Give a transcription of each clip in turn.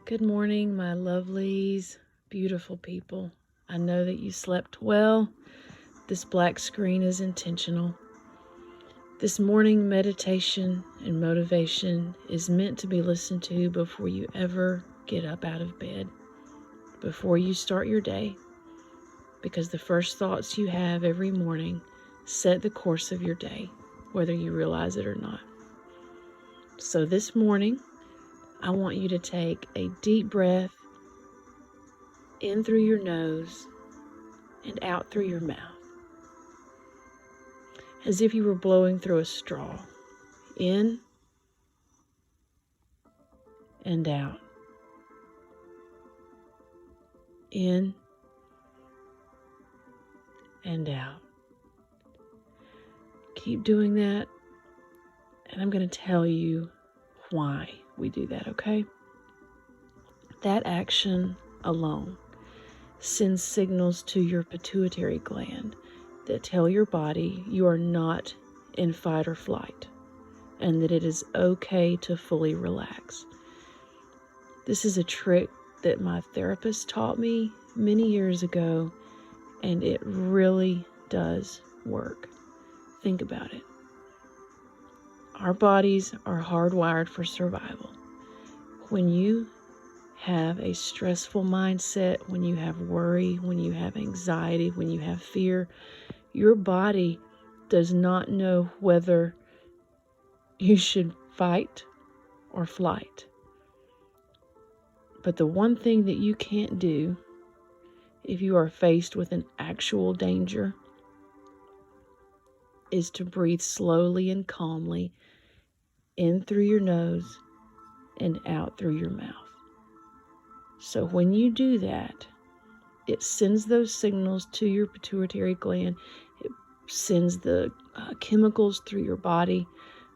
Good morning, my lovelies, beautiful people. I know that you slept well. This black screen is intentional. This morning meditation and motivation is meant to be listened to before you ever get up out of bed, before you start your day, because the first thoughts you have every morning set the course of your day, whether you realize it or not. So this morning, I want you to take a deep breath in through your nose and out through your mouth, as if you were blowing through a straw. In and out. In and out. Keep doing that, and I'm going to tell you why we do that, okay? That action alone sends signals to your pituitary gland that tell your body you are not in fight or flight and that it is okay to fully relax. This is a trick that my therapist taught me many years ago, and it really does work. Think about it. Our bodies are hardwired for survival. When you have a stressful mindset, when you have worry, when you have anxiety, when you have fear, your body does not know whether you should fight or flight. But the one thing that you can't do if you are faced with an actual danger is to breathe slowly and calmly in through your nose and out through your mouth. So when you do that, it sends those signals to your pituitary gland. It sends the chemicals through your body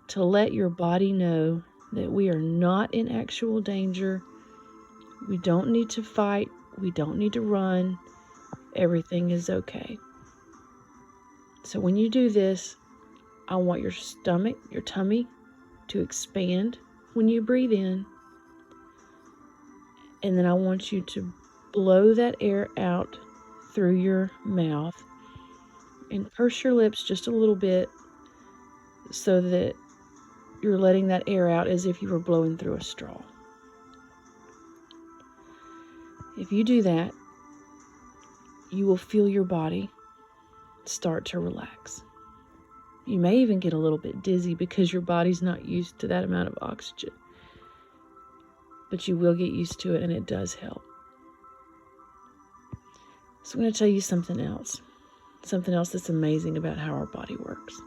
to let your body know that we are not in actual danger. We don't need to fight. We don't need to run. Everything is okay. So when you do this, I want your stomach, your tummy, to expand when you breathe in. And then I want you to blow that air out through your mouth and purse your lips just a little bit so that you're letting that air out as if you were blowing through a straw. If you do that, you will feel your body start to relax. You may even get a little bit dizzy because your body's not used to that amount of oxygen. But you will get used to it, and it does help. So I'm going to tell you something else that's amazing about how our body works.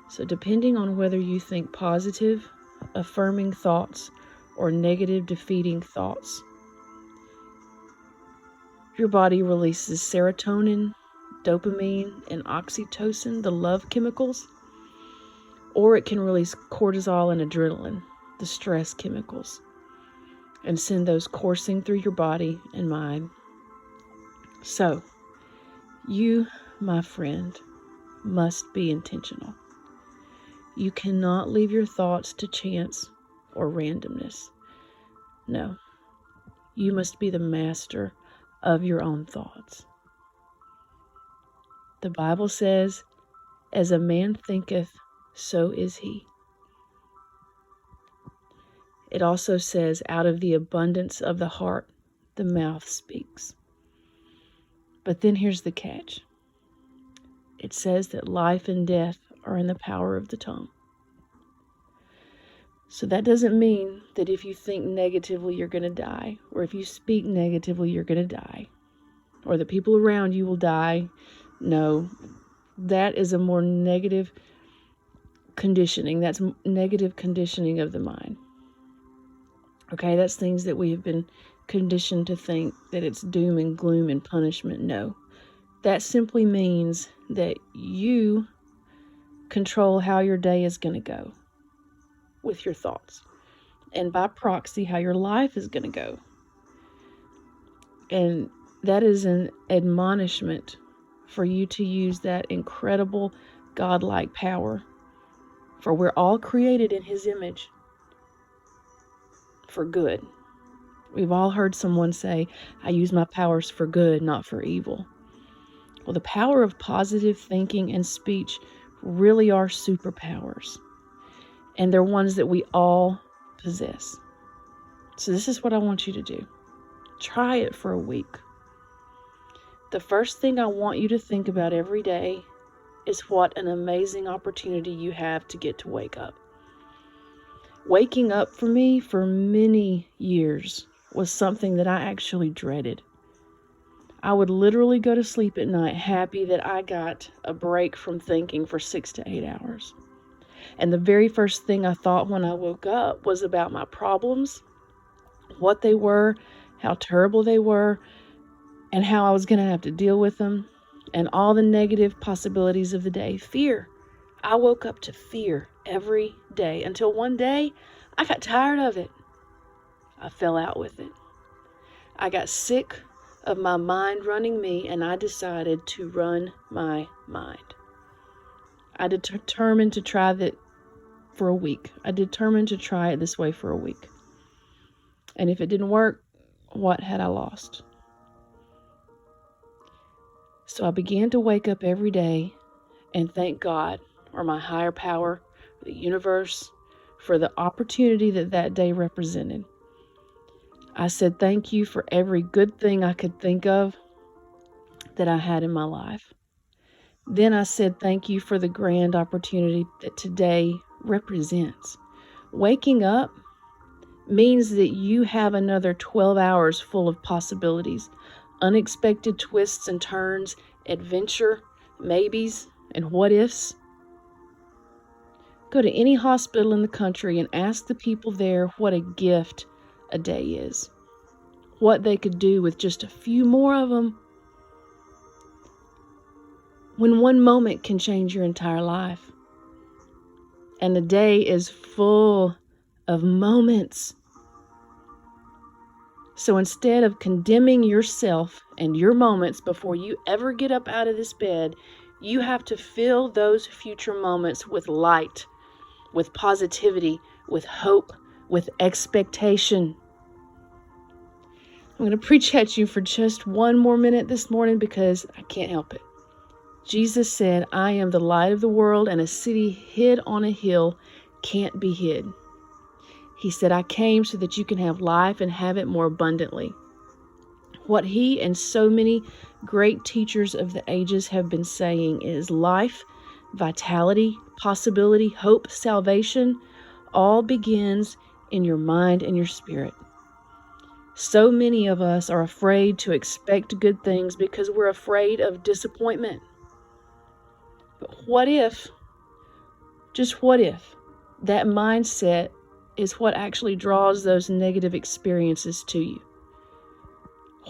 So depending on whether you think positive, affirming thoughts or negative, defeating thoughts, your body releases serotonin, dopamine, and oxytocin, the love chemicals, or it can release cortisol and adrenaline, the stress chemicals, and send those coursing through your body and mind. So, you, my friend, must be intentional. You cannot leave your thoughts to chance or randomness. No, you must be the master of your own thoughts. The Bible says, as a man thinketh, so is he. It also says, out of the abundance of the heart, the mouth speaks. But then here's the catch. It says that life and death are in the power of the tongue. So that doesn't mean that if you think negatively, you're going to die, or if you speak negatively, you're going to die, or the people around you will die. No, that is a more negative conditioning. That's negative conditioning of the mind. Okay, that's things that we have been conditioned to think that it's doom and gloom and punishment. No, that simply means that you control how your day is going to go with your thoughts, and by proxy, how your life is going to go. And that is an admonishment for you to use that incredible godlike power, for we're all created in His image for good. We've all heard someone say, I use my powers for good, not for evil. Well, the power of positive thinking and speech really are superpowers. And they're ones that we all possess. So this is what I want you to do. Try it for a week. The first thing I want you to think about every day is what an amazing opportunity you have to get to wake up. Waking up for me for many years was something that I actually dreaded. I would literally go to sleep at night happy that I got a break from thinking for 6 to 8 hours. And the very first thing I thought when I woke up was about my problems, what they were, how terrible they were, and how I was going to have to deal with them, and all the negative possibilities of the day. Fear. I woke up to fear every day until one day I got tired of it. I fell out with it. I got sick of my mind running me, and I decided to run my mind. I determined to try that for a week. I determined to try it this way for a week. And if it didn't work, what had I lost? So I began to wake up every day and thank God, or my higher power, the universe, for the opportunity that day represented. I said thank you for every good thing I could think of that I had in my life. Then I said thank you for the grand opportunity that today represents. Waking up means that you have another 12 hours full of possibilities, unexpected twists and turns, adventure, maybes, and what ifs. Go to any hospital in the country and ask the people there what a gift a day is, what they could do with just a few more of them. When one moment can change your entire life. And the day is full of moments. So instead of condemning yourself and your moments before you ever get up out of this bed, you have to fill those future moments with light, with positivity, with hope, with expectation. I'm going to preach at you for just one more minute this morning because I can't help it. Jesus said, I am the light of the world, and a city hid on a hill can't be hid. He said, I came so that you can have life and have it more abundantly. What he and so many great teachers of the ages have been saying is life, vitality, possibility, hope, salvation, all begins in your mind and your spirit. So many of us are afraid to expect good things because we're afraid of disappointment. But what if, just what if, that mindset is what actually draws those negative experiences to you?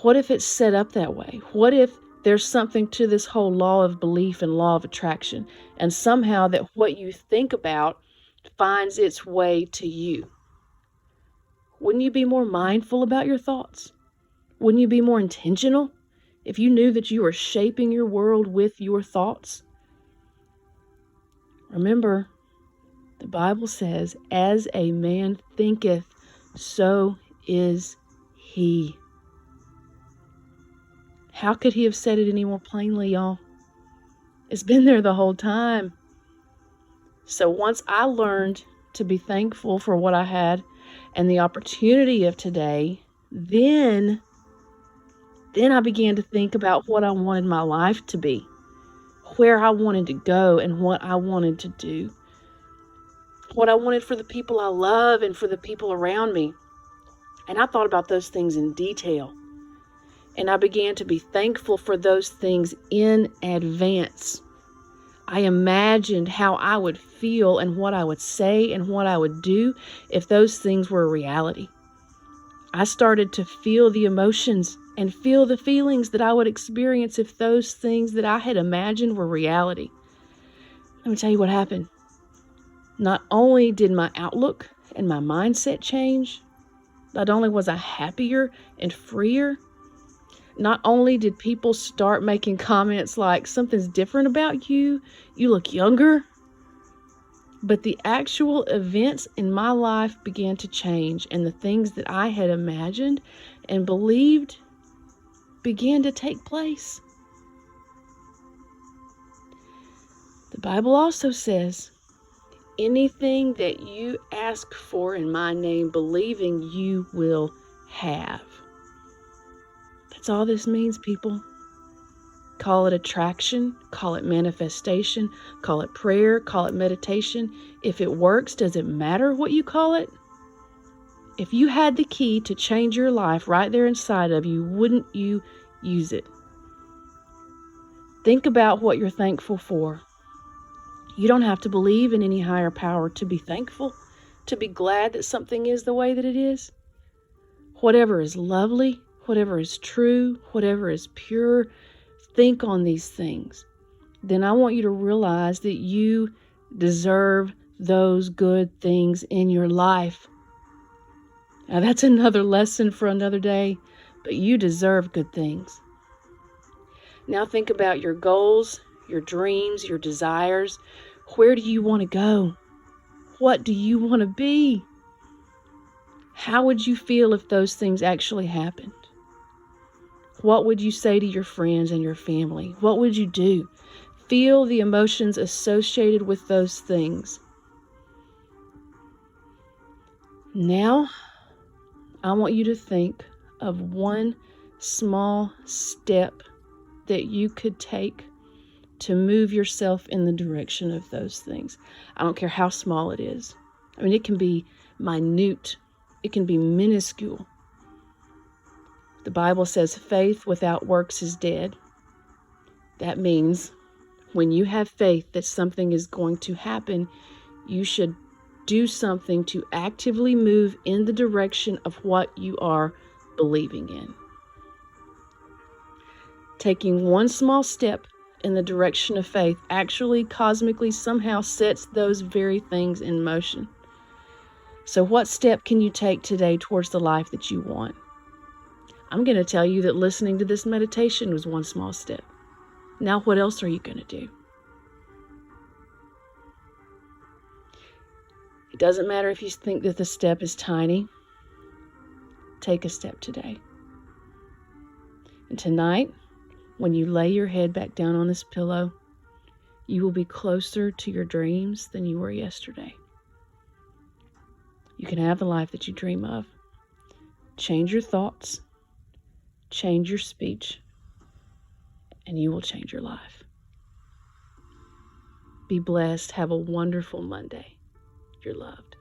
What if it's set up that way? What if there's something to this whole law of belief and law of attraction, and somehow that what you think about finds its way to you? Wouldn't you be more mindful about your thoughts? Wouldn't you be more intentional if you knew that you were shaping your world with your thoughts? Remember, the Bible says, as a man thinketh, so is he. How could he have said it any more plainly, y'all? It's been there the whole time. So once I learned to be thankful for what I had and the opportunity of today, then I began to think about what I wanted my life to be, where I wanted to go, and what I wanted to do, what I wanted for the people I love and for the people around me. And I thought about those things in detail. And I began to be thankful for those things in advance. I imagined how I would feel and what I would say and what I would do if those things were a reality. I started to feel the emotions and feel the feelings that I would experience if those things that I had imagined were reality. Let me tell you what happened. Not only did my outlook and my mindset change, not only was I happier and freer, not only did people start making comments like, something's different about you, you look younger, But the actual events in my life began to change, and the things that I had imagined and believed began to take place. The Bible also says, anything that you ask for in my name, believing, you will have. That's all this means, people. Call it attraction, call it manifestation, call it prayer, call it meditation. If it works, does it matter what you call it? If you had the key to change your life right there inside of you, wouldn't you use it? Think about what you're thankful for. You don't have to believe in any higher power to be thankful, to be glad that something is the way that it is. Whatever is lovely, whatever is true, whatever is pure, think on these things. Then I want you to realize that you deserve those good things in your life. Now that's another lesson for another day, but you deserve good things. Now think about your goals, your dreams, your desires. Where do you want to go? What do you want to be? How would you feel if those things actually happened? What would you say to your friends and your family? What would you do? Feel the emotions associated with those things. Now, I want you to think of one small step that you could take to move yourself in the direction of those things. I don't care how small it is. I mean, it can be minute. It can be minuscule. The Bible says faith without works is dead. That means when you have faith that something is going to happen, you should do something to actively move in the direction of what you are believing in. Taking one small step in the direction of faith actually cosmically somehow sets those very things in motion. So what step can you take today towards the life that you want? I'm going to tell you that listening to this meditation was one small step. Now what else are you going to do? It doesn't matter if you think that the step is tiny. Take a step today. And tonight, when you lay your head back down on this pillow, you will be closer to your dreams than you were yesterday. You can have the life that you dream of. Change your thoughts, change your speech, and you will change your life. Be blessed. Have a wonderful Monday. You're loved.